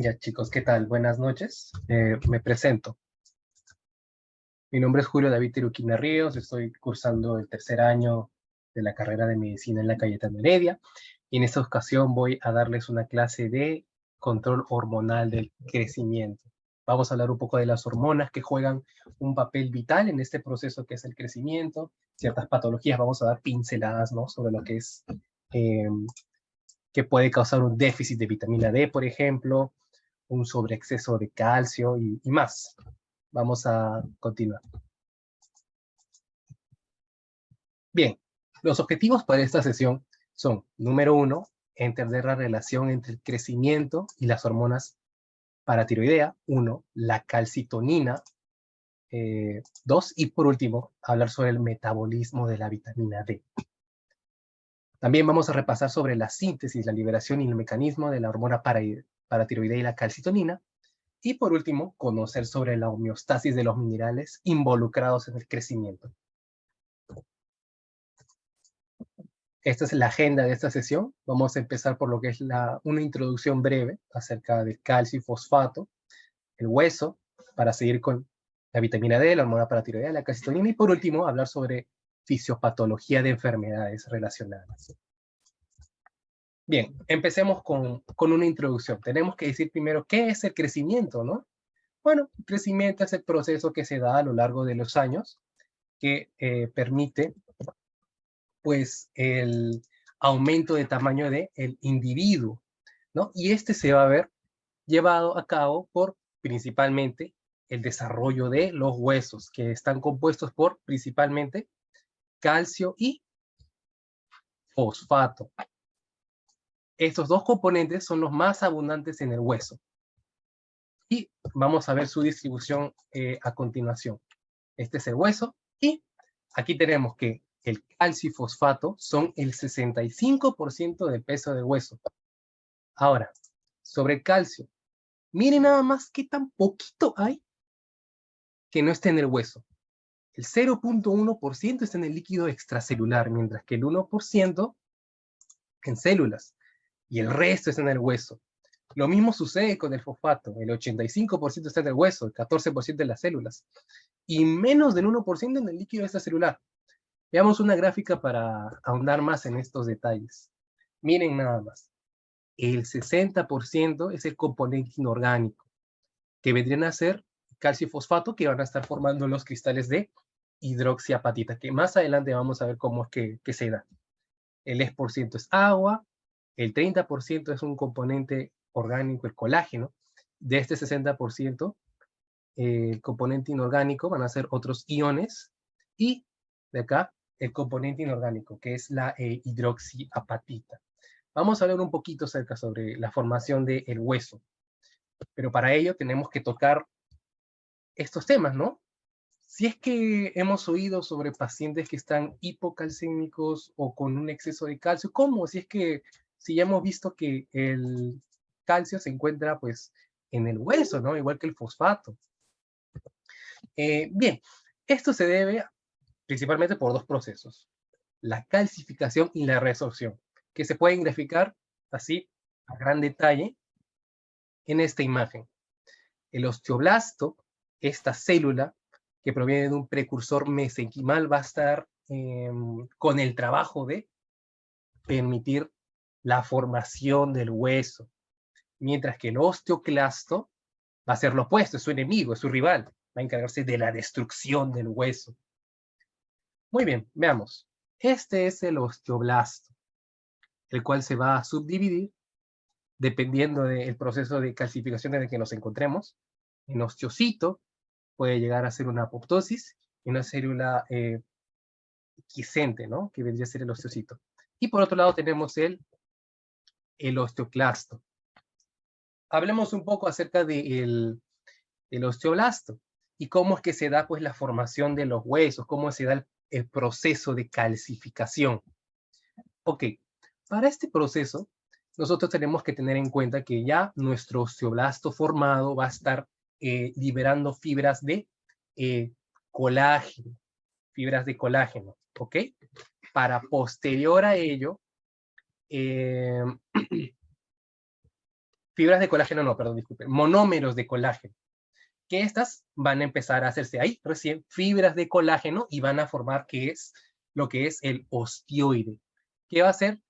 Ya chicos, ¿qué tal? Buenas noches. Me presento. Mi nombre es Julio David Tiruquina Ríos, estoy cursando el tercer año de la carrera de medicina en la Cayetano Heredia y en esta ocasión voy a darles una clase de control hormonal del crecimiento. Vamos a hablar un poco de las hormonas que juegan un papel vital en este proceso que es el crecimiento, ciertas patologías, vamos a dar pinceladas, ¿no?, sobre lo que es, eh, que puede causar un déficit de vitamina D, por ejemplo, un sobreexceso de calcio y más. Vamos a continuar. Bien, los objetivos para esta sesión son, número 1, entender la relación entre el crecimiento y las hormonas paratiroidea, 1, la calcitonina, 2, y por último, hablar sobre el metabolismo de la vitamina D. También vamos a repasar sobre la síntesis, la liberación y el mecanismo de la hormona paratiroidea y la calcitonina. Y por último, conocer sobre la homeostasis de los minerales involucrados en el crecimiento. Esta es la agenda de esta sesión. Vamos a empezar por lo que es una introducción breve acerca del calcio y fosfato, el hueso, para seguir con la vitamina D, la hormona paratiroidea, la calcitonina, y por último, hablar sobre fisiopatología de enfermedades relacionadas. Bien, empecemos con una introducción. Tenemos que decir primero qué es el crecimiento, ¿no? Bueno, el crecimiento es el proceso que se da a lo largo de los años que permite, pues, el aumento de tamaño del individuo, ¿no? Y este se va a ver llevado a cabo por, principalmente, el desarrollo de los huesos, que están compuestos por, principalmente, calcio y fosfato. Estos dos componentes son los más abundantes en el hueso. Y vamos a ver su distribución a continuación. Este es el hueso y aquí tenemos que el calcio y fosfato son el 65% del peso del hueso. Ahora, sobre el calcio, miren nada más qué tan poquito hay que no esté en el hueso. El 0.1% está en el líquido extracelular, mientras que el 1% en células y el resto está en el hueso. Lo mismo sucede con el fosfato. El 85% está en el hueso, el 14% en las células y menos del 1% en el líquido extracelular. Veamos una gráfica para ahondar más en estos detalles. Miren nada más. El 60% es el componente inorgánico, que vendrían a ser calcio y fosfato, que van a estar formando los cristales de hidroxiapatita, que más adelante vamos a ver cómo es que se da. El 10% es agua, el 30% es un componente orgánico, el colágeno. De este 60%, el componente inorgánico van a ser otros iones, y de acá el componente inorgánico, que es la hidroxiapatita. Vamos a hablar un poquito acerca sobre la formación del hueso, pero para ello tenemos que tocar estos temas, ¿no? Si es que hemos oído sobre pacientes que están hipocalcémicos o con un exceso de calcio, ¿cómo? Si ya hemos visto que el calcio se encuentra, pues, en el hueso, ¿no? Igual que el fosfato. Bien, esto se debe principalmente por dos procesos: la calcificación y la resorción, que se pueden graficar así a gran detalle en esta imagen. El osteoblasto, esta célula que proviene de un precursor mesenquimal, va a estar con el trabajo de permitir la formación del hueso, mientras que el osteoclasto va a ser lo opuesto, es su enemigo, es su rival, va a encargarse de la destrucción del hueso. Muy bien, veamos. Este es el osteoblasto, el cual se va a subdividir dependiendo del proceso de calcificación en el que nos encontremos, en osteocito. Puede llegar a ser una apoptosis y una célula quiescente, ¿no?, que vendría a ser el osteocito. Y por otro lado tenemos el osteoclasto. Hablemos un poco acerca del osteoblasto y cómo es que se da, pues, la formación de los huesos, cómo se da el proceso de calcificación. Ok, para este proceso nosotros tenemos que tener en cuenta que ya nuestro osteoblasto formado va a estar liberando fibras de colágeno, ¿ok? Para posterior a ello, fibras de colágeno, no, perdón, disculpen, monómeros de colágeno, que estas van a empezar a hacerse ahí recién fibras de colágeno y van a formar lo que es el ostioide, que va a ser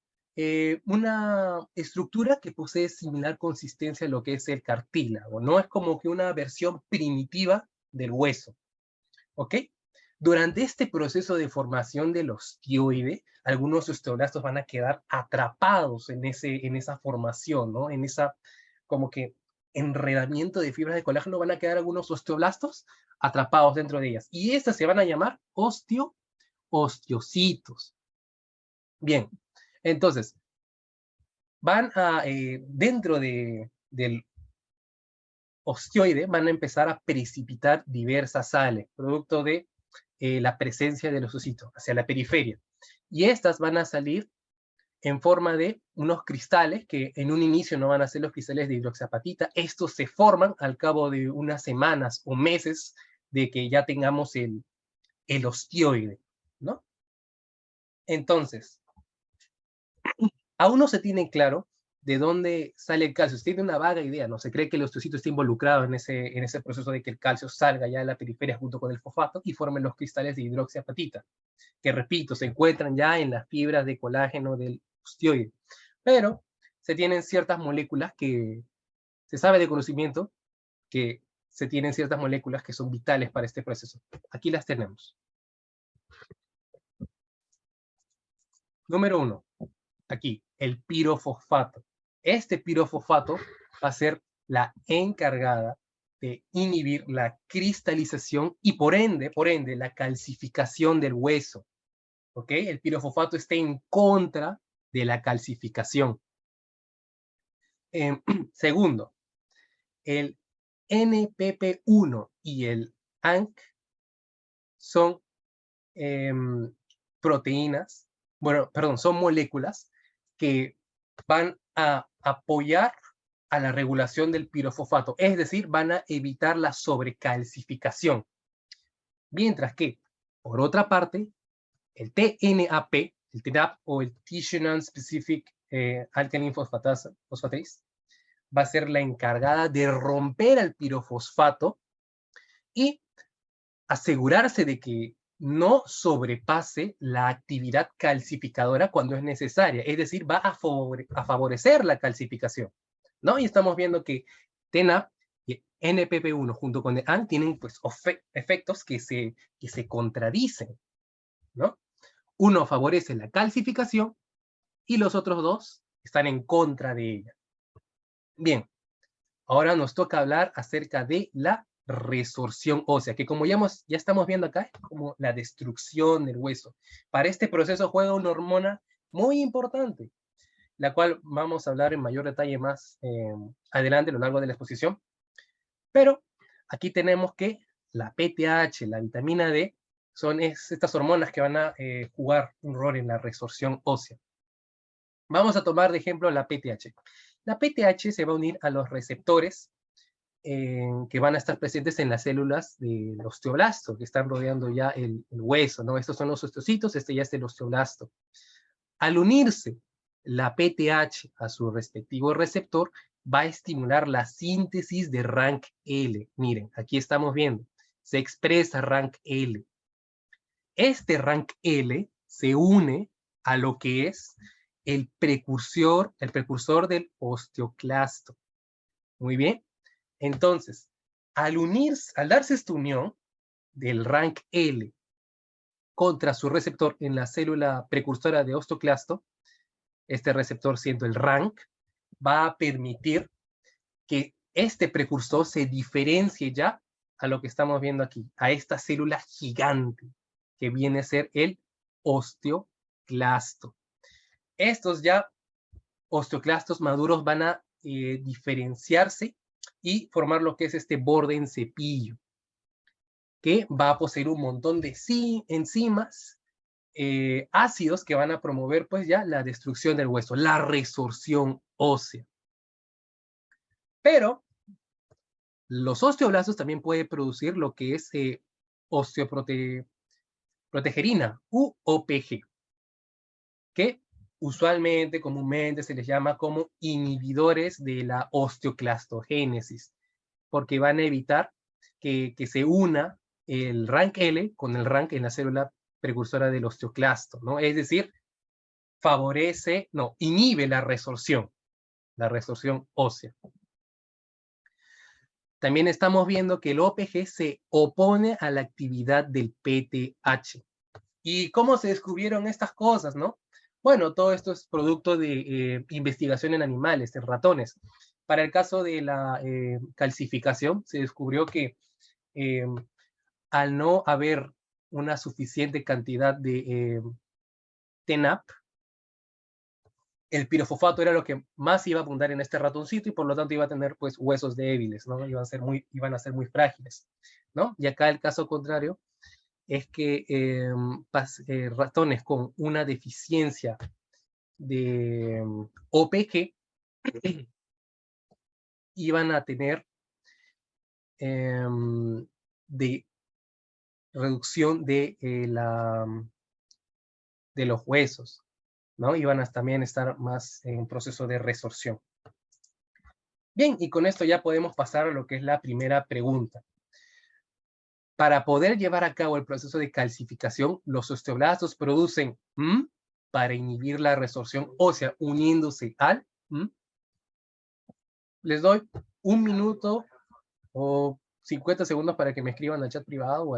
una estructura que posee similar consistencia a lo que es el cartílago, ¿no? Es como que una versión primitiva del hueso, ¿ok? Durante este proceso de formación del ostioide, algunos osteoblastos van a quedar atrapados en esa formación, ¿no? En esa, como que, enredamiento de fibras de colágeno, van a quedar algunos osteoblastos atrapados dentro de ellas. Y estas se van a llamar osteocitos. Bien, entonces, dentro del ostioide, van a empezar a precipitar diversas sales, producto de la presencia de los ocitos hacia la periferia. Y estas van a salir en forma de unos cristales que en un inicio no van a ser los cristales de hidroxiapatita. Estos se forman al cabo de unas semanas o meses de que ya tengamos el ostioide, ¿no? Entonces, aún no se tiene claro de dónde sale el calcio. Se tiene una vaga idea, ¿no? Se cree que el osteocito está involucrado en ese proceso de que el calcio salga ya de la periferia junto con el fosfato y formen los cristales de hidroxiapatita, que repito, se encuentran ya en las fibras de colágeno del ostioide. Pero se tienen ciertas moléculas que se sabe de conocimiento que se tienen ciertas moléculas que son vitales para este proceso. Aquí las tenemos. Número 1, aquí, el pirofosfato. Este pirofosfato va a ser la encargada de inhibir la cristalización y por ende, la calcificación del hueso. ¿Ok? El pirofosfato está en contra de la calcificación. Segundo, el NPP1 y el ANC son proteínas, son moléculas que van a apoyar a la regulación del pirofosfato, es decir, van a evitar la sobrecalcificación. Mientras que, por otra parte, el TNAP, el TNAP o el Tissue Non-Specific Alkaline Phosphatase, va a ser la encargada de romper el pirofosfato y asegurarse de que no sobrepase la actividad calcificadora cuando es necesaria, es decir, va a favorecer la calcificación, ¿no? Y estamos viendo que TNAP y NPP1 junto con el AN tienen pues, efectos que se contradicen, ¿no? Uno favorece la calcificación y los otros dos están en contra de ella. Bien, ahora nos toca hablar acerca de la resorción ósea, que como ya estamos viendo acá, es como la destrucción del hueso. Para este proceso juega una hormona muy importante, la cual vamos a hablar en mayor detalle más adelante a lo largo de la exposición. Pero aquí tenemos que la PTH, la vitamina D, son estas hormonas que van a jugar un rol en la resorción ósea. Vamos a tomar de ejemplo la PTH. La PTH se va a unir a los receptores que van a estar presentes en las células del osteoblasto, que están rodeando ya el hueso, ¿no? Estos son los osteocitos, este ya es el osteoblasto. Al unirse la PTH a su respectivo receptor, va a estimular la síntesis de RANKL. Miren, aquí estamos viendo, se expresa RANKL. Este RANKL se une a lo que es el precursor del osteoclasto. Muy bien. Entonces, al darse esta unión del RANKL contra su receptor en la célula precursora de osteoclasto, este receptor siendo el RANK, va a permitir que este precursor se diferencie ya a lo que estamos viendo aquí, a esta célula gigante que viene a ser el osteoclasto. Estos ya osteoclastos maduros van a diferenciarse y formar lo que es este borde en cepillo, que va a poseer un montón de enzimas ácidos que van a promover pues ya la destrucción del hueso, la resorción ósea. Pero los osteoblastos también pueden producir lo que es osteoprotegerina u OPG, que usualmente, comúnmente se les llama como inhibidores de la osteoclastogénesis, porque van a evitar que se una el rank L con el rank en la célula precursora del osteoclasto, ¿no? Es decir, inhibe la resorción ósea. También estamos viendo que el OPG se opone a la actividad del PTH. ¿Y cómo se descubrieron estas cosas, no? Bueno, todo esto es producto de investigación en animales, en ratones. Para el caso de la calcificación, se descubrió que al no haber una suficiente cantidad de TNAP, el pirofosfato era lo que más iba a abundar en este ratoncito y por lo tanto iba a tener pues huesos débiles, ¿no? Iban a ser muy frágiles, ¿no? Y acá el caso contrario es que ratones con una deficiencia de OPG iban a tener de reducción de los huesos, ¿no? Iban a también estar más en un proceso de resorción. Bien, y con esto ya podemos pasar a lo que es la primera pregunta. Para poder llevar a cabo el proceso de calcificación, los osteoblastos producen para inhibir la resorción ósea uniéndose al Les doy 1 minuto o 50 segundos para que me escriban al chat privado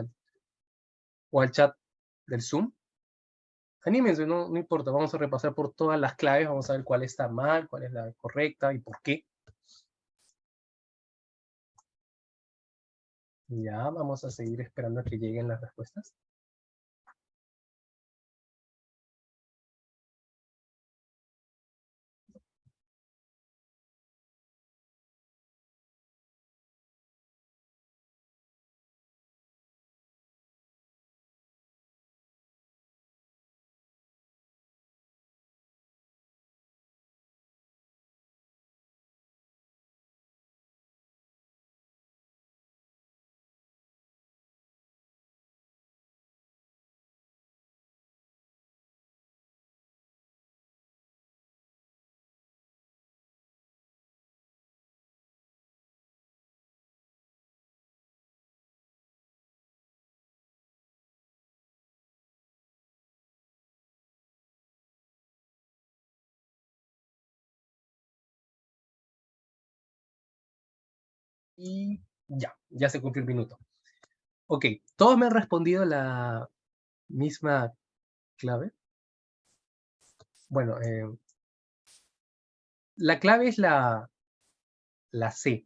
o al chat del Zoom. Anímense, no importa, vamos a repasar por todas las claves, vamos a ver cuál está mal, cuál es la correcta y por qué. Ya, vamos a seguir esperando a que lleguen las respuestas. Y ya se cumplió el minuto. Ok, todos me han respondido la misma clave. Bueno, la clave es la C.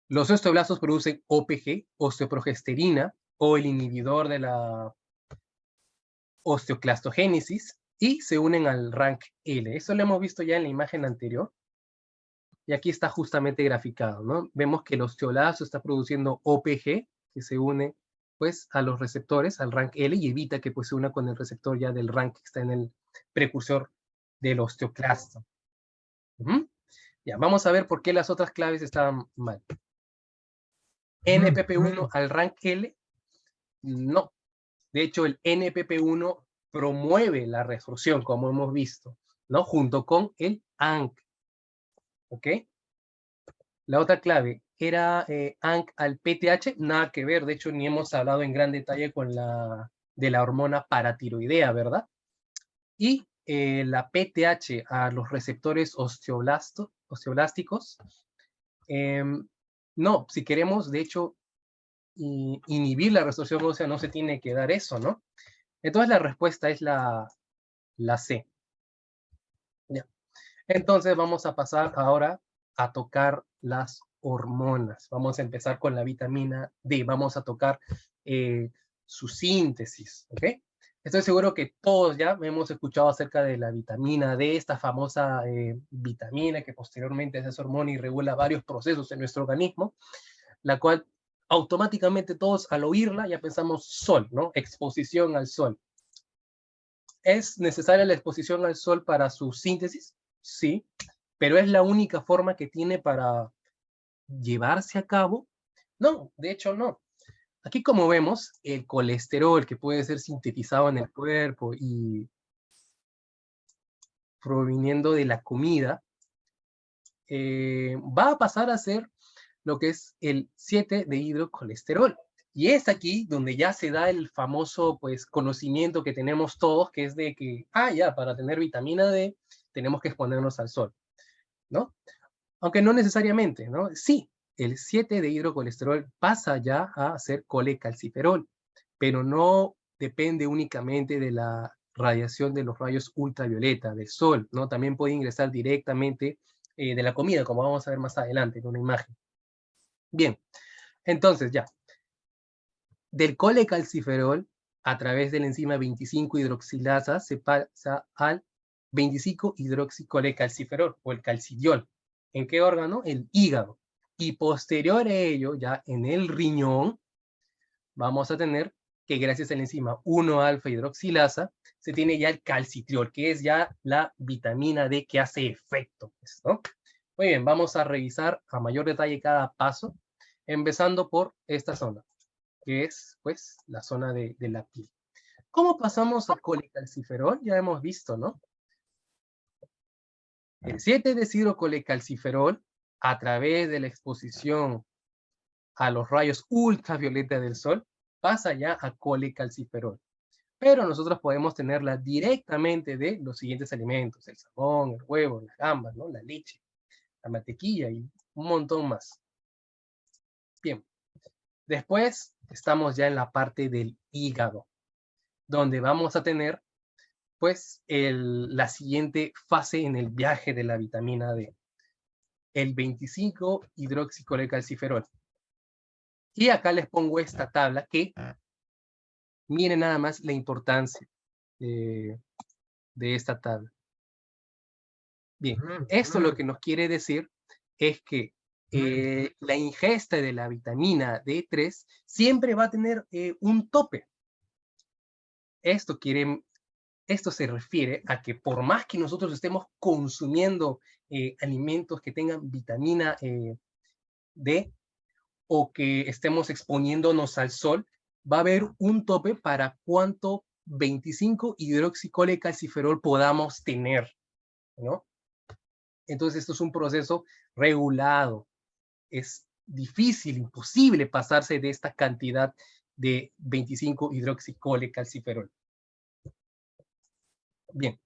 Los osteoblastos producen OPG, osteoprogesterina, o el inhibidor de la osteoclastogénesis, y se unen al rank L. Eso lo hemos visto ya en la imagen anterior. Y aquí está justamente graficado, ¿no? Vemos que el osteoblasto está produciendo OPG, que se une pues a los receptores, al rank L, y evita que pues se una con el receptor ya del rank que está en el precursor del osteoclasto. Ya, vamos a ver por qué las otras claves estaban mal. NPP1 al rank L, no. De hecho, el NPP1 promueve la resorción, como hemos visto, ¿no? Junto con el ANC. ¿Ok? La otra clave era ANC al PTH, nada que ver, de hecho ni hemos hablado en gran detalle de la hormona paratiroidea, ¿verdad? Y la PTH a los receptores osteoblásticos, no, si queremos, de hecho, inhibir la resorción ósea no se tiene que dar eso, ¿no? Entonces la respuesta es la C. Ya. Entonces vamos a pasar ahora a tocar las hormonas. Vamos a empezar con la vitamina D. Vamos a tocar su síntesis, ¿ok? Estoy seguro que todos ya hemos escuchado acerca de la vitamina D, esta famosa vitamina que posteriormente es esa hormona y regula varios procesos en nuestro organismo, la cual automáticamente todos al oírla ya pensamos sol, ¿no? Exposición al sol. ¿Es necesaria la exposición al sol para su síntesis? Sí, pero ¿es la única forma que tiene para llevarse a cabo? No, de hecho no. Aquí como vemos, el colesterol que puede ser sintetizado en el cuerpo y proviniendo de la comida, va a pasar a ser lo que es el 7 de hidrocolesterol. Y es aquí donde ya se da el famoso pues, conocimiento que tenemos todos, que es de que, ya, para tener vitamina D tenemos que exponernos al sol, ¿no? Aunque no necesariamente, ¿no? Sí, el 7 de hidrocolesterol pasa ya a ser colecalciferol, pero no depende únicamente de la radiación de los rayos ultravioleta del sol, ¿no? También puede ingresar directamente de la comida, como vamos a ver más adelante en una imagen. Bien, entonces ya, del colecalciferol, a través de la enzima 25-hidroxilasa, se pasa al 25-hidroxicolecalciferol, o el calcidiol. ¿En qué órgano? El hígado. Y posterior a ello, ya en el riñón, vamos a tener que gracias a la enzima 1-alfa-hidroxilasa, se tiene ya el calcitriol, que es ya la vitamina D que hace efecto, ¿no? Muy bien, vamos a revisar a mayor detalle cada paso, empezando por esta zona, que es, pues, la zona de la piel. ¿Cómo pasamos a colecalciferol? Ya hemos visto, ¿no? El 7-deshidrocolecalciferol, a través de la exposición a los rayos ultravioleta del sol, pasa ya a colecalciferol. Pero nosotros podemos tenerla directamente de los siguientes alimentos: el salmón, el huevo, las gambas, ¿no? La leche, la mantequilla y un montón más. Bien, después estamos ya en la parte del hígado, donde vamos a tener pues la siguiente fase en el viaje de la vitamina D, el 25-hidroxicolecalciferol. Y acá les pongo esta tabla que miren nada más la importancia de esta tabla. Bien, esto lo que nos quiere decir es que la ingesta de la vitamina D3 siempre va a tener un tope. Esto se refiere a que por más que nosotros estemos consumiendo alimentos que tengan vitamina D o que estemos exponiéndonos al sol, va a haber un tope para cuánto 25-hidroxicolecalciferol podamos tener, ¿no? Entonces esto es un proceso regulado. Es difícil, imposible pasarse de esta cantidad de 25-hidroxicolecalciferol. Bien,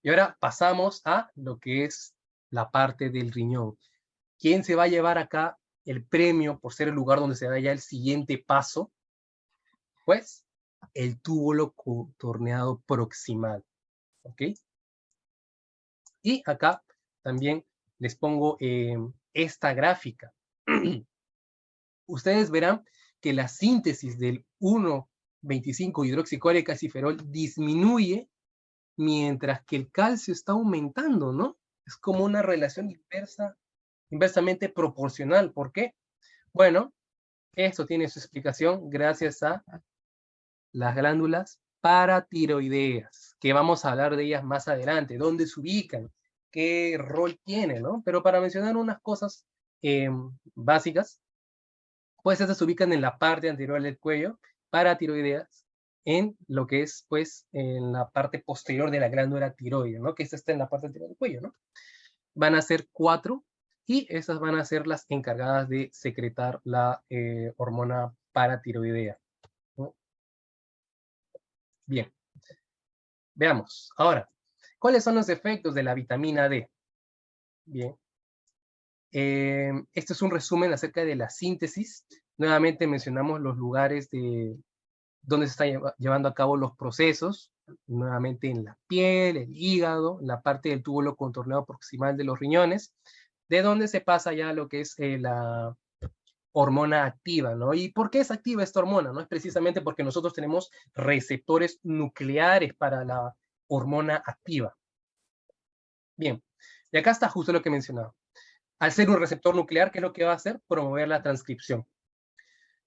y ahora pasamos a lo que es la parte del riñón. ¿Quién se va a llevar acá el premio por ser el lugar donde se da ya el siguiente paso? Pues el túbulo contorneado proximal. ¿Ok? Y acá también les pongo esta gráfica. Ustedes verán que la síntesis del 1,25-hidroxicolecalciferol disminuye mientras que el calcio está aumentando, ¿no? Es como una relación inversamente proporcional. ¿Por qué? Bueno, esto tiene su explicación gracias a las glándulas paratiroideas, que vamos a hablar de ellas más adelante, dónde se ubican, qué rol tienen, ¿no? Pero para mencionar unas cosas básicas, pues estas se ubican en la parte anterior del cuello, paratiroideas, en lo que es, pues, en la parte posterior de la glándula tiroide, ¿no? Que esta está en la parte anterior del cuello, ¿no? Van a ser 4 y esas van a ser las encargadas de secretar la hormona paratiroidea, ¿no? Bien, veamos. Ahora, ¿cuáles son los efectos de la vitamina D? Bien. Este es un resumen acerca de la síntesis. Nuevamente mencionamos los lugares donde se están llevando a cabo los procesos, nuevamente en la piel, el hígado, la parte del túbulo contorneado proximal de los riñones, de donde se pasa ya a lo que es la hormona activa, ¿no? ¿Y por qué es activa esta hormona? No es precisamente porque nosotros tenemos receptores nucleares para la hormona activa. Bien, y acá está justo lo que mencionaba. Al ser un receptor nuclear, ¿qué es lo que va a hacer? Promover la transcripción.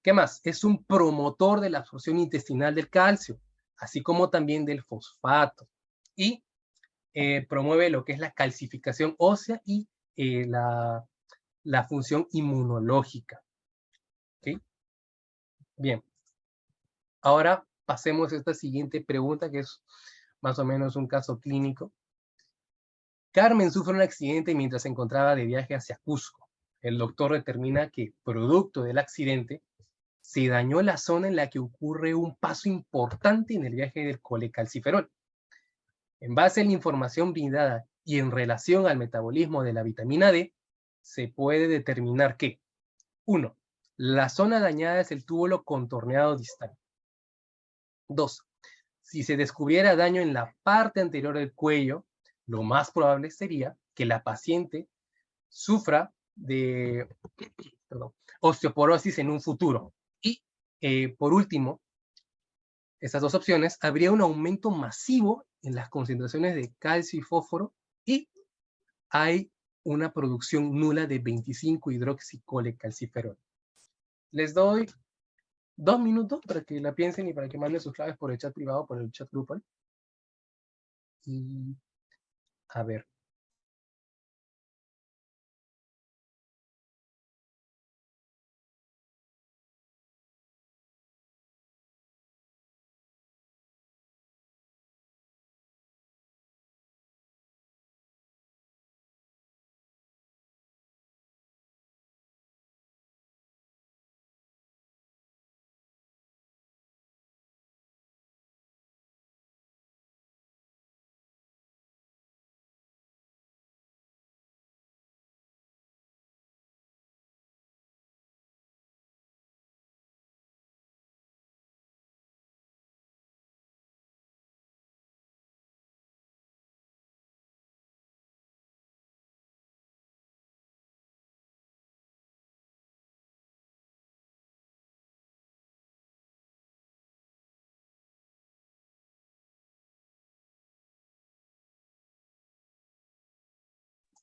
¿Qué más? Es un promotor de la absorción intestinal del calcio, así como también del fosfato. Y promueve lo que es la calcificación ósea y la función inmunológica. ¿Okay? Bien. Ahora pasemos a esta siguiente pregunta, que es más o menos un caso clínico. Carmen sufre un accidente mientras se encontraba de viaje hacia Cusco. El doctor determina que, producto del accidente, se dañó la zona en la que ocurre un paso importante en el viaje del colecalciferol. En base a la información brindada y en relación al metabolismo de la vitamina D, se puede determinar que 1. La zona dañada es el túbulo contorneado distal. 2. Si se descubriera daño en la parte anterior del cuello, lo más probable sería que la paciente sufra de osteoporosis en un futuro. Y, por último, estas dos opciones, habría un aumento masivo en las concentraciones de calcio y fósforo y hay una producción nula de 25-hidroxicolecalciferol. Les doy 2 minutos para que la piensen y para que manden sus claves por el chat privado, por el chat grupal. Y a ver.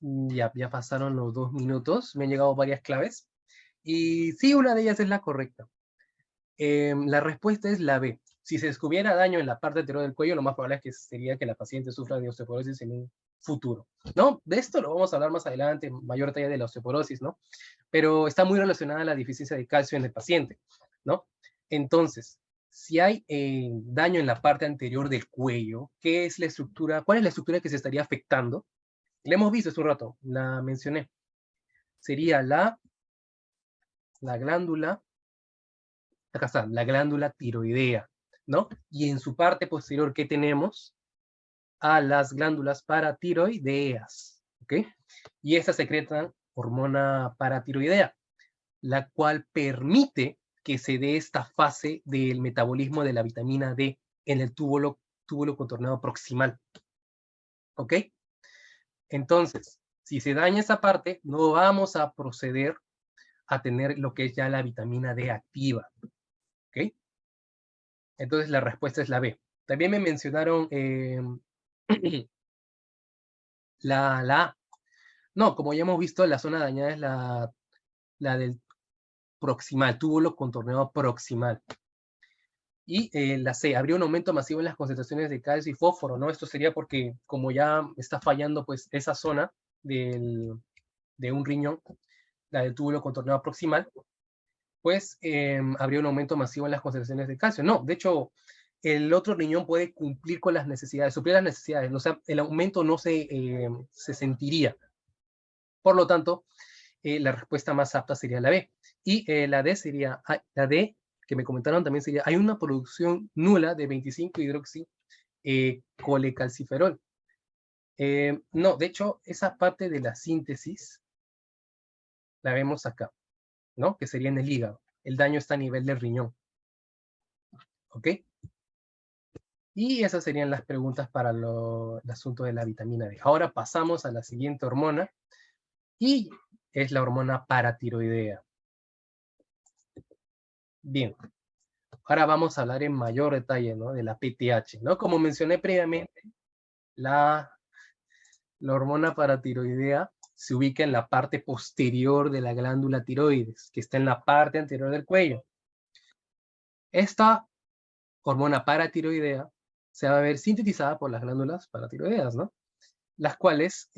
Ya pasaron los 2 minutos, me han llegado varias claves. Y sí, una de ellas es la correcta. La respuesta es la B. Si se descubriera daño en la parte anterior del cuello, lo más probable es que sería que la paciente sufra de osteoporosis en un futuro, ¿no? De esto lo vamos a hablar más adelante, en mayor detalle de la osteoporosis, ¿no? Pero está muy relacionada a la deficiencia de calcio en el paciente, ¿no? Entonces, si hay daño en la parte anterior del cuello, ¿qué es la estructura? ¿Cuál es la estructura que se estaría afectando? La hemos visto hace un rato, la mencioné. Sería la glándula, acá está, la glándula tiroidea, ¿no? Y en su parte posterior, ¿qué tenemos? A las glándulas paratiroideas, ¿ok? Y estas secretan hormona paratiroidea, la cual permite que se dé esta fase del metabolismo de la vitamina D en el túbulo contorneado proximal, ¿ok? Entonces, si se daña esa parte, no vamos a proceder a tener lo que es ya la vitamina D activa, ¿ok? Entonces la respuesta es la B. También me mencionaron la A. No, como ya hemos visto, la zona dañada es la del proximal, túbulo contorneado proximal. Y la C, habría un aumento masivo en las concentraciones de calcio y fósforo, ¿no? Esto sería porque como ya está fallando pues esa zona de un riñón, la del túbulo contorneado proximal, pues habría un aumento masivo en las concentraciones de calcio. No, de hecho, el otro riñón puede cumplir con las necesidades, suplir las necesidades, o sea, el aumento no se sentiría. Por lo tanto, la respuesta más apta sería la B. Y la D sería, la D, que me comentaron también sería, hay una producción nula de 25-hidroxi colecalciferol. No, de hecho, esa parte de la síntesis la vemos acá, ¿no? Que sería en el hígado. El daño está a nivel del riñón. ¿Ok? Y esas serían las preguntas para el asunto de la vitamina D. Ahora pasamos a la siguiente hormona y es la hormona paratiroidea. Bien, ahora vamos a hablar en mayor detalle, ¿no? De la PTH, ¿no? Como mencioné previamente, la hormona paratiroidea se ubica en la parte posterior de la glándula tiroides, que está en la parte anterior del cuello. Esta hormona paratiroidea se va a ver sintetizada por las glándulas paratiroideas, ¿no? Las cuales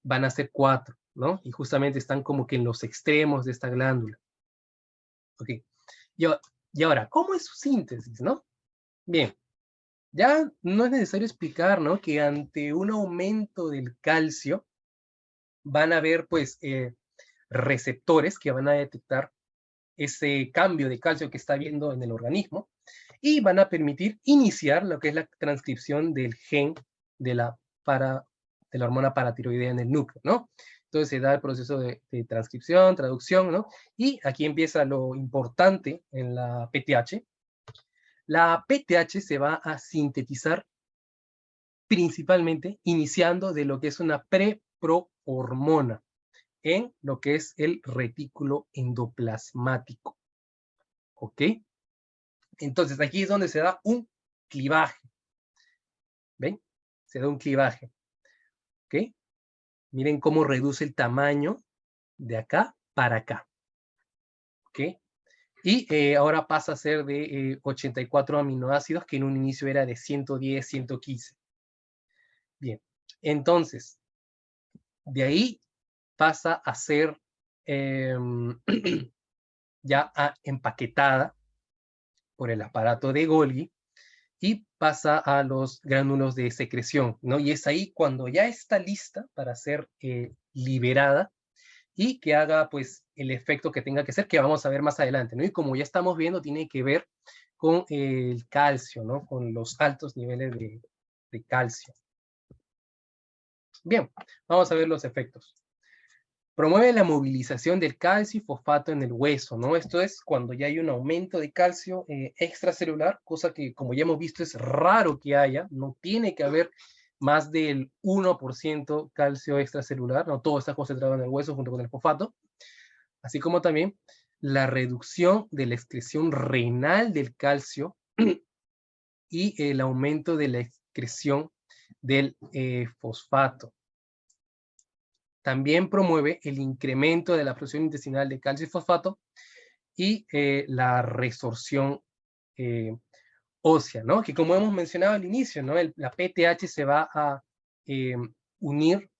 van a ser 4, ¿no? Y justamente están como que en los extremos de esta glándula. Ok. Y ahora, ¿cómo es su síntesis, no? Bien. Ya no es necesario explicar, ¿no? Que ante un aumento del calcio van a haber, pues, receptores que van a detectar ese cambio de calcio que está habiendo en el organismo y van a permitir iniciar lo que es la transcripción del gen de la, para, de la hormona paratiroidea en el núcleo, ¿no? Entonces se da el proceso de transcripción, traducción, ¿no? Y aquí empieza lo importante en la PTH. La PTH se va a sintetizar principalmente iniciando de lo que es una preprohormona en lo que es el retículo endoplasmático, ¿ok? Entonces aquí es donde se da un clivaje, ¿ven? Se da un clivaje, ¿ok? Miren cómo reduce el tamaño de acá para acá, ¿ok? Y ahora pasa a ser de 84 aminoácidos, que en un inicio era de 110, 115. Bien, entonces, de ahí pasa a ser eh, ya empaquetada por el aparato de Golgi y pasa a los gránulos de secreción, ¿no? Y es ahí cuando ya está lista para ser liberada y que haga pues el efecto que tenga que ser, que vamos a ver más adelante, ¿no? Y como ya estamos viendo, tiene que ver con el calcio, ¿no? Con los altos niveles de calcio. Bien, vamos a ver los efectos. Promueve la movilización del calcio y fosfato en el hueso, ¿no? Esto es cuando ya hay un aumento de calcio extracelular, cosa que, como ya hemos visto, es raro que haya, no tiene que haber más del 1% calcio extracelular, no todo está concentrado en el hueso junto con el fosfato, así como también la reducción de la excreción renal del calcio y el aumento de la excreción del fosfato. También promueve el incremento de la absorción intestinal de calcio y fosfato y la resorción ósea, ¿no? Que como hemos mencionado al inicio, ¿no? La PTH se va a unir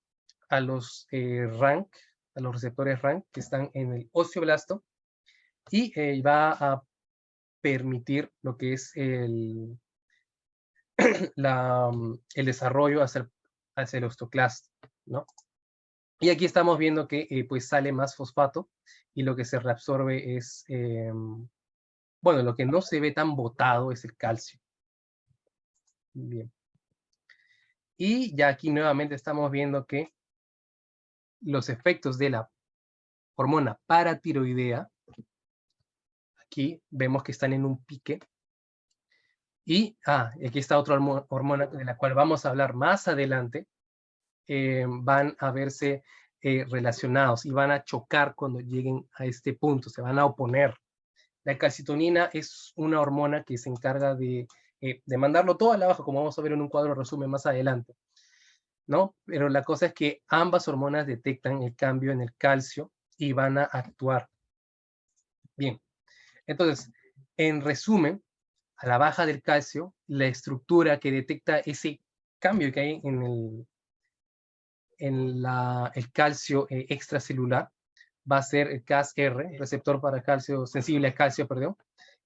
a los RANK, a los receptores RANK que están en el osteoblasto y va a permitir lo que es el desarrollo hacia el osteoclasto, ¿no? Y aquí estamos viendo que pues sale más fosfato y lo que se reabsorbe es, bueno, lo que no se ve tan botado es el calcio. Bien. Y ya aquí nuevamente estamos viendo que los efectos de la hormona paratiroidea, aquí vemos que están en un pique. Y aquí está otra hormona de la cual vamos a hablar más adelante, van a verse relacionados y van a chocar cuando lleguen a este punto, se van a oponer. La calcitonina es una hormona que se encarga de mandarlo todo a la baja, como vamos a ver en un cuadro resumen más adelante, ¿no? Pero la cosa es que ambas hormonas detectan el cambio en el calcio y van a actuar. Bien, entonces, en resumen, a la baja del calcio, la estructura que detecta ese cambio que hay el calcio extracelular va a ser el Cas-R, receptor para calcio, sensible a calcio, perdón,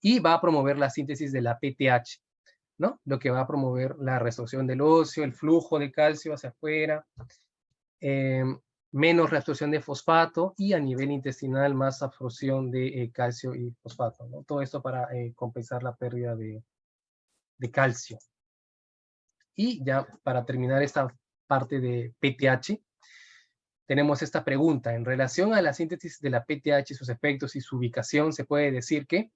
y va a promover la síntesis de la PTH, ¿no? Lo que va a promover la resorción del óseo, el flujo de calcio hacia afuera, eh, menos reabsorción de fosfato y a nivel intestinal más absorción de calcio y fosfato, ¿no? Todo esto para compensar la pérdida de calcio. Y ya para terminar esta parte de PTH, tenemos esta pregunta. En relación a la síntesis de la PTH, sus efectos y su ubicación, se puede decir que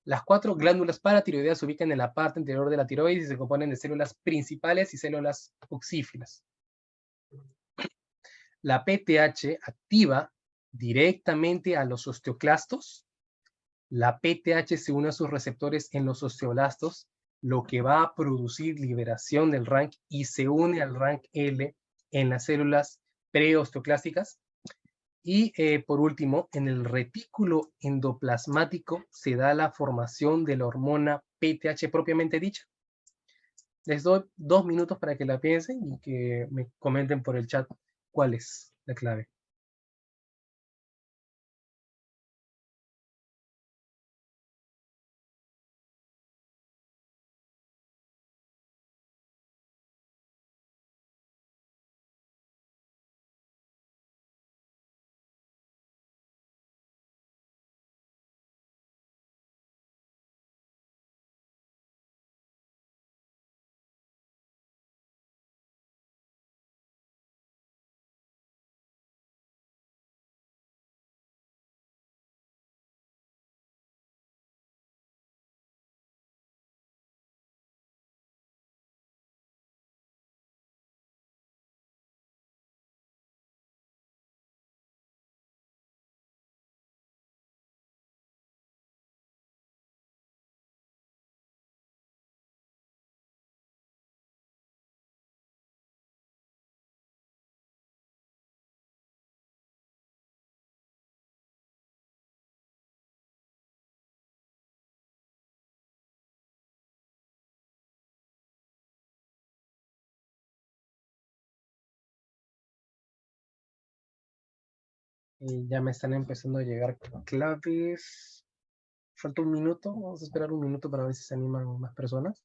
las 4 glándulas paratiroideas se ubican en la parte anterior de la tiroides y se componen de células principales y células oxífilas. La PTH activa directamente a los osteoclastos. La PTH se une a sus receptores en los osteoblastos, lo que va a producir liberación del RANK y se une al RANK L en las células preosteoclásticas. Y por último, en el retículo endoplasmático se da la formación de la hormona PTH propiamente dicha. Les doy 2 minutos para que la piensen y que me comenten por el chat cuál es la clave. Y ya me están empezando a llegar claves. Falta un minuto. Vamos a esperar un minuto para ver si se animan más personas.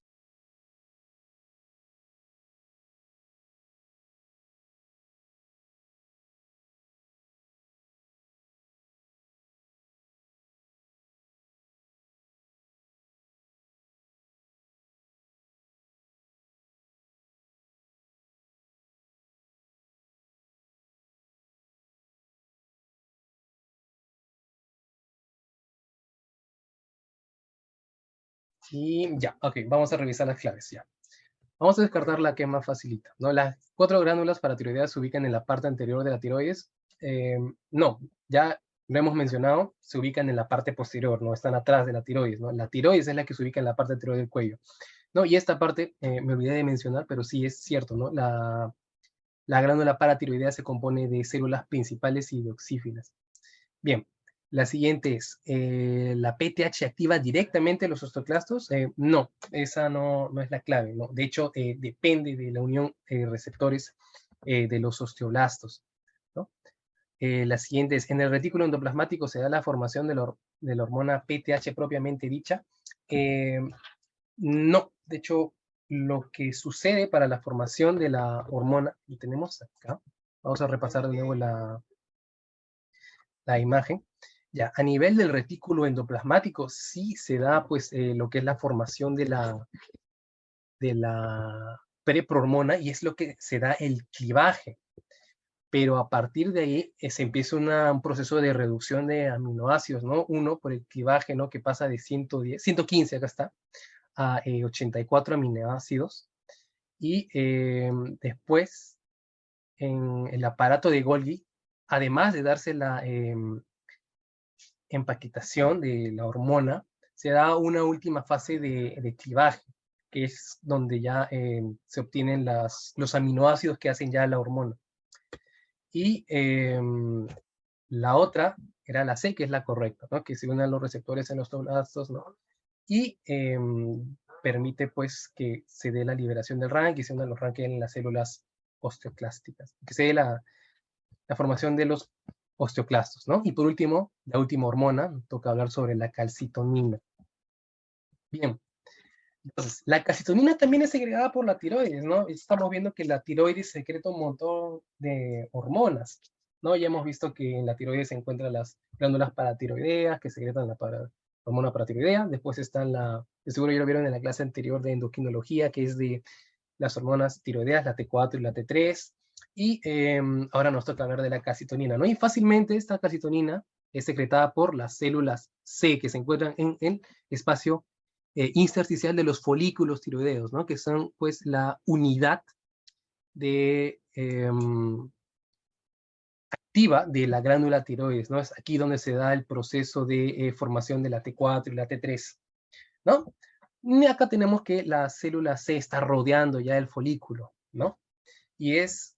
Y ya, ok, vamos a revisar las claves ya. Vamos a descartar la que más facilita, ¿no? Las 4 glándulas paratiroideas se ubican en la parte anterior de la tiroides. No, ya lo hemos mencionado, se ubican en la parte posterior, no están atrás de la tiroides, ¿no? La tiroides es la que se ubica en la parte anterior del cuello, ¿no? Y esta parte me olvidé de mencionar, pero sí es cierto, ¿no? La glándula paratiroidea se compone de células principales y de oxífilas. Bien, la siguiente es, ¿la PTH activa directamente los osteoclastos? No, esa no es la clave, ¿no? De hecho, depende de la unión de receptores de los osteoblastos, ¿no? La siguiente es, ¿en el retículo endoplasmático se da la formación de la hormona PTH propiamente dicha? No, de hecho, lo que sucede para la formación de la hormona, lo tenemos acá, vamos a repasar de nuevo la imagen. Ya, a nivel del retículo endoplasmático sí se da pues lo que es la formación de la preprohormona y es lo que se da el clivaje. Pero a partir de ahí se empieza un proceso de reducción de aminoácidos, ¿no? Uno por el clivaje, ¿no? Que pasa de 110, 115, acá está, a 84 aminoácidos. Y después, en el aparato de Golgi, además de darse la empaquetación de la hormona, se da una última fase de clivaje, que es donde ya se obtienen los aminoácidos que hacen ya la hormona. Y la otra era la C, que es la correcta, ¿no? Que se unen los receptores en los osteoblastos, ¿no? Y permite pues que se dé la liberación del RANK y se unan los RANK en las células osteoclásticas, que se dé la formación de los osteoclastos, ¿no? Y por último, la última hormona, toca hablar sobre la calcitonina. Bien, entonces, la calcitonina también es segregada por la tiroides, ¿no? Estamos viendo que la tiroides secreta un montón de hormonas, ¿no? Ya hemos visto que en la tiroides se encuentran las glándulas paratiroideas que secretan la hormona paratiroidea, después están de seguro ya lo vieron en la clase anterior de endocrinología, que es de las hormonas tiroideas, la T4 y la T3, y ahora nos toca hablar de la calcitonina, ¿no? Y fácilmente esta calcitonina es secretada por las células C que se encuentran en el espacio intersticial de los folículos tiroideos, ¿no? Que son pues la unidad de activa de la glándula tiroides, ¿no? Es aquí donde se da el proceso de formación de la T4 y la T3, ¿no? Y acá tenemos que la célula C está rodeando ya el folículo, ¿no? Y es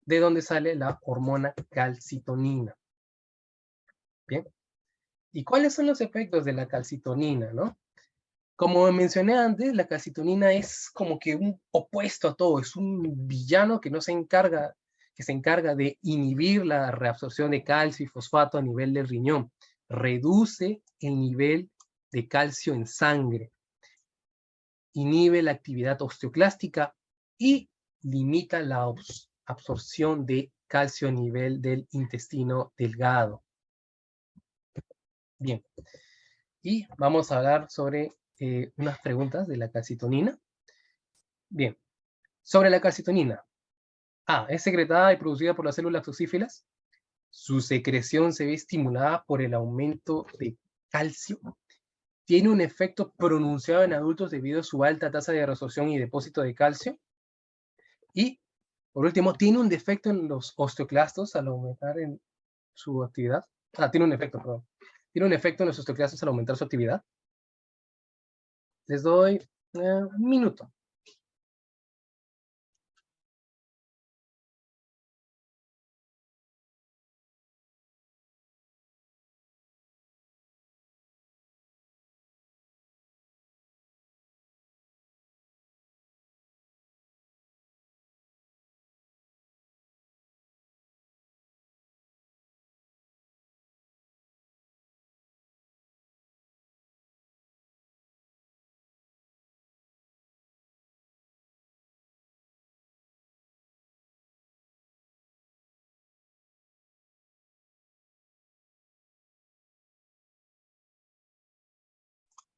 de donde sale la hormona calcitonina. Bien. ¿Y cuáles son los efectos de la calcitonina, no? Como mencioné antes, la calcitonina es como que un opuesto a todo, es un villano que no se encarga, que se encarga de inhibir la reabsorción de calcio y fosfato a nivel del riñón, reduce el nivel de calcio en sangre, inhibe la actividad osteoclástica y limita la absorción de calcio a nivel del intestino delgado. Bien, y vamos a hablar sobre unas preguntas de la calcitonina. Bien, sobre la calcitonina. A. Es secretada y producida por las células oxífilas. Su secreción se ve estimulada por el aumento de calcio. Tiene un efecto pronunciado en adultos debido a su alta tasa de resorción y depósito de calcio. Y, por último, tiene un defecto en los osteoclastos al aumentar en su actividad. Tiene un efecto, perdón. Tiene un efecto en los osteoclastos al aumentar su actividad. Les doy un minuto.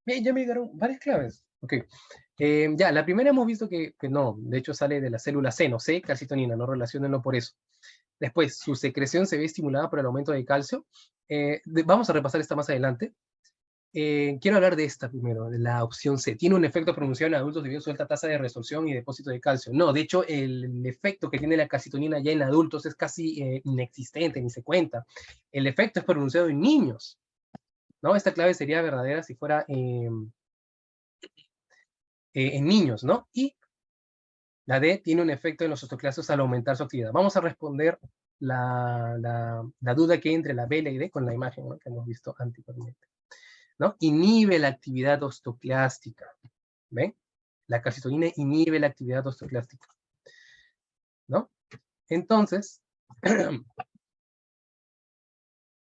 Bien, ya me llegaron varias claves. Ok. Ya, la primera hemos visto que no, de hecho sale de la célula seno, C, calcitonina, no relacionenlo por eso. Después, su secreción se ve estimulada por el aumento de calcio. Vamos a repasar esta más adelante. Quiero hablar de esta primero, de la opción C. ¿Tiene un efecto pronunciado en adultos debido a su alta tasa de resorción y depósito de calcio? No, de hecho, el efecto que tiene la calcitonina ya en adultos es casi inexistente, ni se cuenta. El efecto es pronunciado en niños, ¿no? Esta clave sería verdadera si fuera en niños, ¿no? Y la D tiene un efecto en los osteoclastos al aumentar su actividad. Vamos a responder la duda que hay entre la B y la D con la imagen, ¿no?, que hemos visto anteriormente, ¿no? Inhibe la actividad osteoclástica, ¿ven? La calcitonina inhibe la actividad osteoclástica, ¿no? Entonces,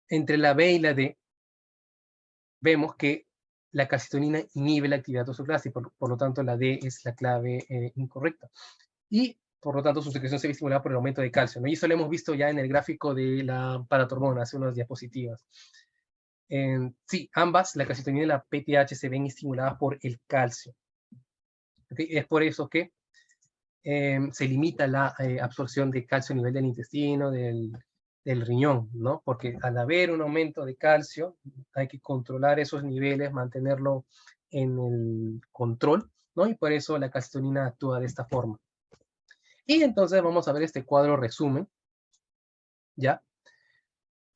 entre la B y la D, vemos que la calcitonina inhibe la actividad osteoclástica, por lo tanto la D es la clave incorrecta. Y por lo tanto su secreción se ve estimulada por el aumento de calcio, ¿no? Y eso lo hemos visto ya en el gráfico de la paratormona, hace unas diapositivas. Sí, ambas, la calcitonina y la PTH, se ven estimuladas por el calcio. ¿Okay? Es por eso que se limita la absorción de calcio a nivel del intestino, del riñón, ¿no? Porque al haber un aumento de calcio, hay que controlar esos niveles, mantenerlo en el control, ¿no? Y por eso la calcitonina actúa de esta forma. Y entonces vamos a ver este cuadro resumen, ¿ya?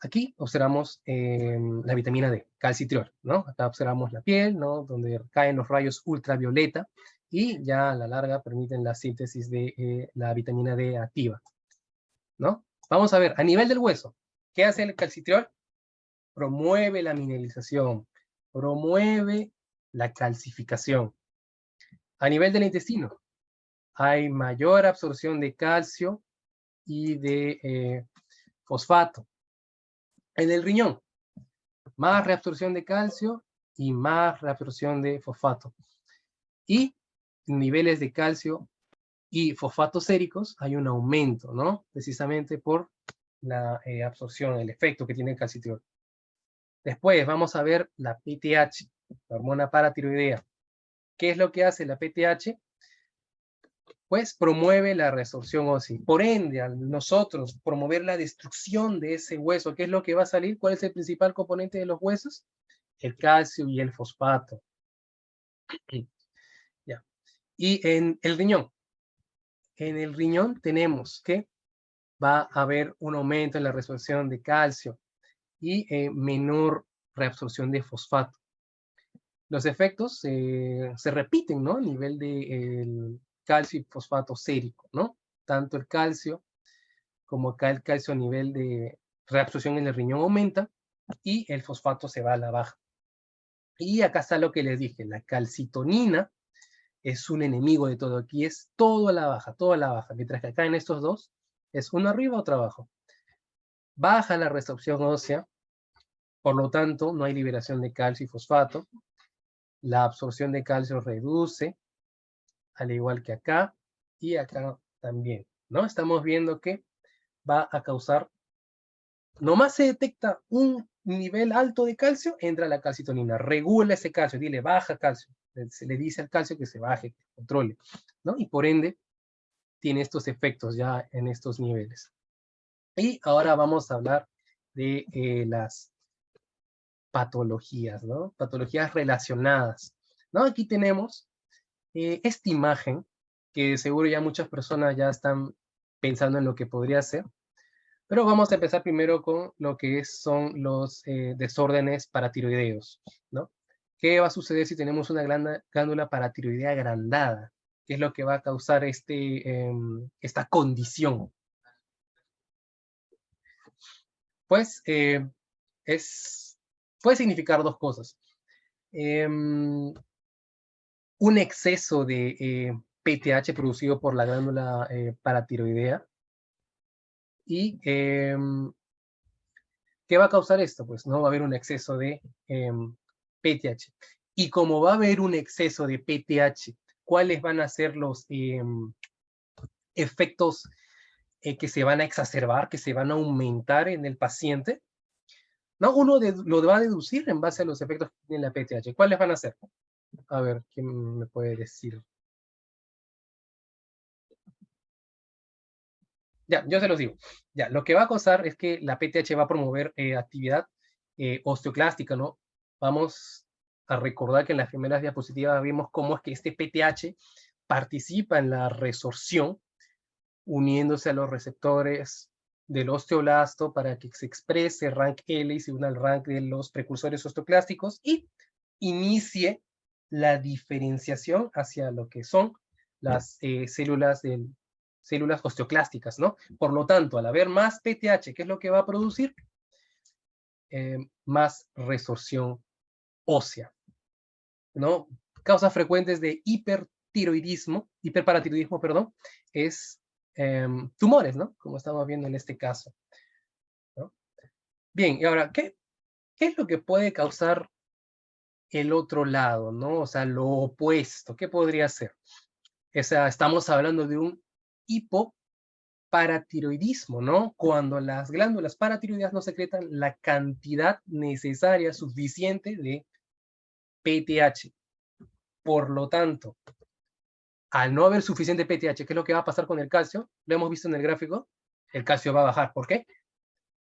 Aquí observamos la vitamina D, calcitriol, ¿no? Acá observamos la piel, ¿no?, donde caen los rayos ultravioleta y ya a la larga permiten la síntesis de la vitamina D activa, ¿no? Vamos a ver, a nivel del hueso, ¿qué hace el calcitriol? Promueve la mineralización, promueve la calcificación. A nivel del intestino, hay mayor absorción de calcio y de fosfato. En el riñón, más reabsorción de calcio y más reabsorción de fosfato. Y niveles de calcio y fosfatos séricos hay un aumento, ¿no? Precisamente por la absorción, el efecto que tiene el calcitriol. Después vamos a ver la PTH, la hormona paratiroidea. ¿Qué es lo que hace la PTH? Pues promueve la resorción ósea. Por ende, al nosotros promover la destrucción de ese hueso, ¿qué es lo que va a salir? ¿Cuál es el principal componente de los huesos? El calcio y el fosfato. Ya. Y en el riñón tenemos que va a haber un aumento en la resorción de calcio y menor reabsorción de fosfato. Los efectos se repiten, ¿no? A nivel de calcio y fosfato sérico, ¿no? Tanto el calcio como acá el calcio a nivel de reabsorción en el riñón aumenta y el fosfato se va a la baja. Y acá está lo que les dije, la calcitonina es un enemigo de todo. Aquí es todo a la baja, todo a la baja. Mientras que acá en estos dos es uno arriba, otro abajo. Baja la resorción ósea, por lo tanto no hay liberación de calcio y fosfato. La absorción de calcio reduce, al igual que acá y acá también, ¿no? Estamos viendo que va a causar, nomás se detecta un nivel alto de calcio, entra la calcitonina, regula ese calcio, dile baja calcio, se le dice al calcio que se baje, que controle, ¿no? Y por ende tiene estos efectos ya en estos niveles. Y ahora vamos a hablar de las patologías, ¿no? Patologías relacionadas, ¿no? Aquí tenemos esta imagen, que seguro ya muchas personas ya están pensando en lo que podría ser, pero vamos a empezar primero con lo que son los desórdenes paratiroideos, ¿no? ¿Qué va a suceder si tenemos una glándula paratiroidea agrandada? ¿Qué es lo que va a causar esta condición? Pues puede significar dos cosas. Un exceso de PTH producido por la glándula paratiroidea. ¿Y qué va a causar esto? Pues no va a haber un exceso de PTH. Y como va a haber un exceso de PTH, ¿cuáles van a ser los efectos que se van a exacerbar, que se van a aumentar en el paciente? ¿no? Uno lo va a deducir en base a los efectos que tiene la PTH. ¿Cuáles van a ser? A ver, ¿quién me puede decir? Ya, yo se los digo. Ya, lo que va a causar es que la PTH va a promover actividad osteoclástica, ¿no? Vamos a recordar que en las primeras diapositivas vimos cómo es que este PTH participa en la resorción, uniéndose a los receptores del osteoblasto para que se exprese rank L y se una al rank de los precursores osteoclásticos y inicie la diferenciación hacia lo que son las células osteoclásticas, ¿no? Por lo tanto, al haber más PTH, ¿qué es lo que va a producir? Más resorción ósea, ¿no? Causas frecuentes de hiperparatiroidismo, perdón, es tumores, ¿no? Como estamos viendo en este caso, ¿no? Bien, y ahora, ¿qué es lo que puede causar el otro lado, ¿no? O sea, lo opuesto, ¿qué podría ser? O sea, estamos hablando de un hipoparatiroidismo, ¿no? Cuando las glándulas paratiroideas no secretan la cantidad necesaria, suficiente de PTH. Por lo tanto, al no haber suficiente PTH, ¿qué es lo que va a pasar con el calcio? Lo hemos visto en el gráfico, el calcio va a bajar. ¿Por qué?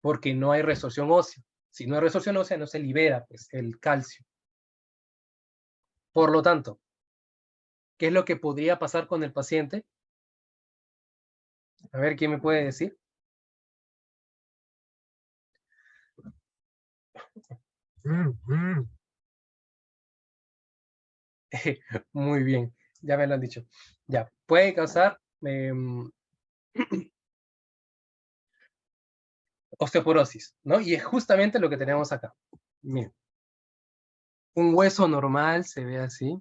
Porque no hay resorción ósea. Si no hay resorción ósea, no se libera pues, el calcio. Por lo tanto, ¿qué es lo que podría pasar con el paciente? A ver, ¿quién me puede decir? Muy bien, ya me lo han dicho. Ya, puede causar osteoporosis, ¿no? Y es justamente lo que tenemos acá. Miren, un hueso normal se ve así.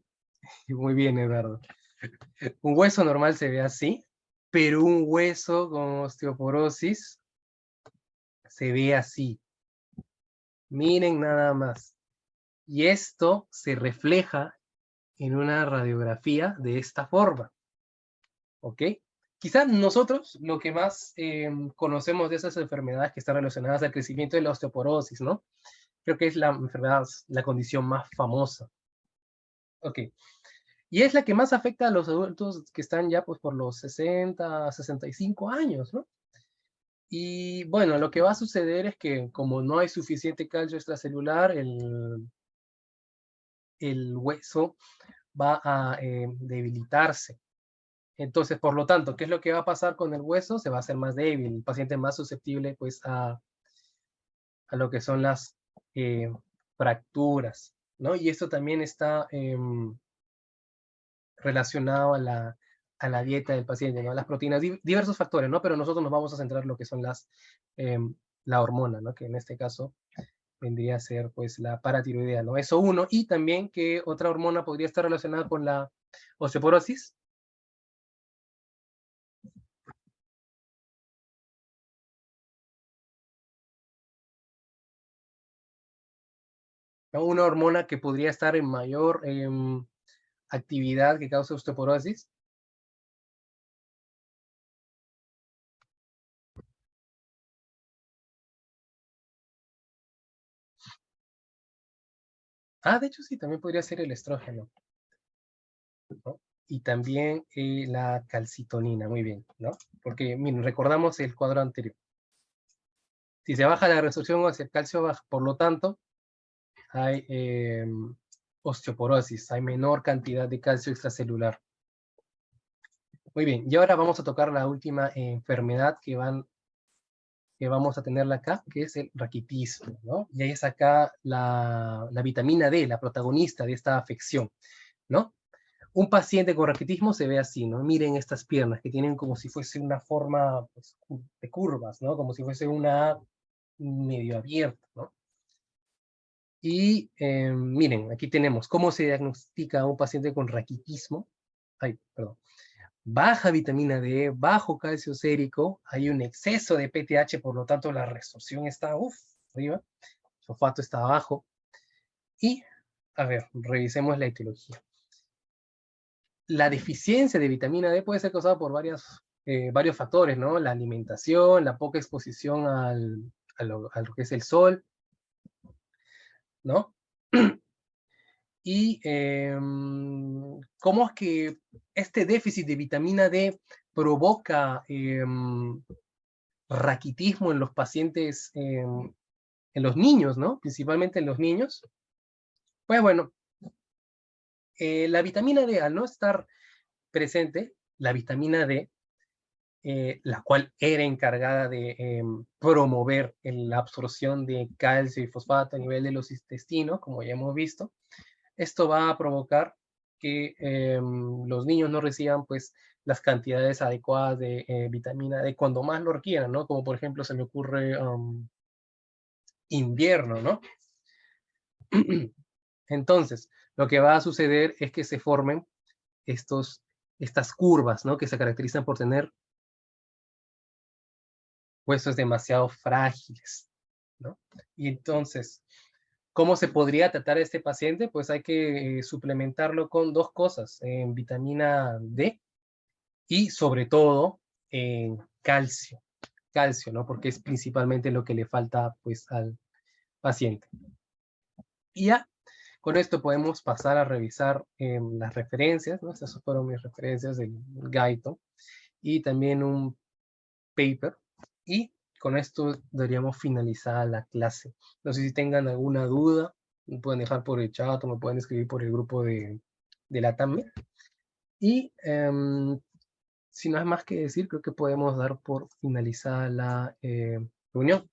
Muy bien, Eduardo. Un hueso normal se ve así, pero un hueso con osteoporosis se ve así. Miren nada más. Y esto se refleja en una radiografía de esta forma. ¿Ok? Quizás nosotros lo que más conocemos de esas enfermedades que están relacionadas al crecimiento de la osteoporosis, ¿no? Creo que es la enfermedad, la condición más famosa. Ok. Y es la que más afecta a los adultos que están ya pues por los 60, 65 años, ¿no? Y bueno, lo que va a suceder es que como no hay suficiente calcio extracelular, el hueso va a debilitarse. Entonces, por lo tanto, ¿qué es lo que va a pasar con el hueso? Se va a hacer más débil, el paciente más susceptible pues a lo que son las fracturas, ¿no? Y esto también está relacionado a la dieta del paciente, ¿no? Las proteínas, diversos factores, ¿no? Pero nosotros nos vamos a centrar en lo que son la hormona, ¿no? Que en este caso vendría a ser pues la paratiroidea, ¿no? Eso uno, y también que otra hormona podría estar relacionada con la osteoporosis. ¿No? Una hormona que podría estar en mayor actividad que causa osteoporosis. Ah, de hecho sí, también podría ser el estrógeno, ¿no? Y también la calcitonina, muy bien, ¿no? Porque, miren, recordamos el cuadro anterior. Si se baja la resorción hacia el calcio baja, por lo tanto, hay osteoporosis, hay menor cantidad de calcio extracelular. Muy bien, y ahora vamos a tocar la última enfermedad que vamos a tenerla acá, que es el raquitismo, ¿no? Y ahí es acá la vitamina D, la protagonista de esta afección, ¿no? Un paciente con raquitismo se ve así, ¿no? Miren estas piernas que tienen como si fuese una forma pues, de curvas, ¿no? Como si fuese una A medio abierta, ¿no? Y miren, aquí tenemos cómo se diagnostica a un paciente con raquitismo. Ay, perdón. Baja vitamina D, bajo calcio sérico, hay un exceso de PTH, por lo tanto la resorción está arriba, el sulfato está abajo. Y, a ver, revisemos la etiología. La deficiencia de vitamina D puede ser causada por varios factores, ¿no? La alimentación, la poca exposición a lo que es el sol, ¿no? Y cómo es que este déficit de vitamina D provoca raquitismo en los pacientes, en los niños, ¿no? Principalmente en los niños. Pues bueno, la vitamina D, al no estar presente, la vitamina D, la cual era encargada de promover la absorción de calcio y fosfato a nivel de los intestinos, como ya hemos visto, esto va a provocar que los niños no reciban pues las cantidades adecuadas de vitamina D cuando más lo requieran, ¿no? Como por ejemplo se me ocurre invierno, ¿no? Entonces, lo que va a suceder es que se formen estas curvas, ¿no? Que se caracterizan por tener huesos demasiado frágiles, ¿no? Y entonces, ¿cómo se podría tratar a este paciente? Pues hay que suplementarlo con dos cosas, vitamina D y sobre todo calcio, calcio, ¿no? Porque es principalmente lo que le falta pues al paciente. Y ya, con esto podemos pasar a revisar las referencias, ¿no? Estas fueron mis referencias del Gaito y también un paper. Y con esto deberíamos finalizar la clase. No sé si tengan alguna duda, me pueden dejar por el chat o me pueden escribir por el grupo de la TAME. Y si no hay más que decir, creo que podemos dar por finalizada la reunión.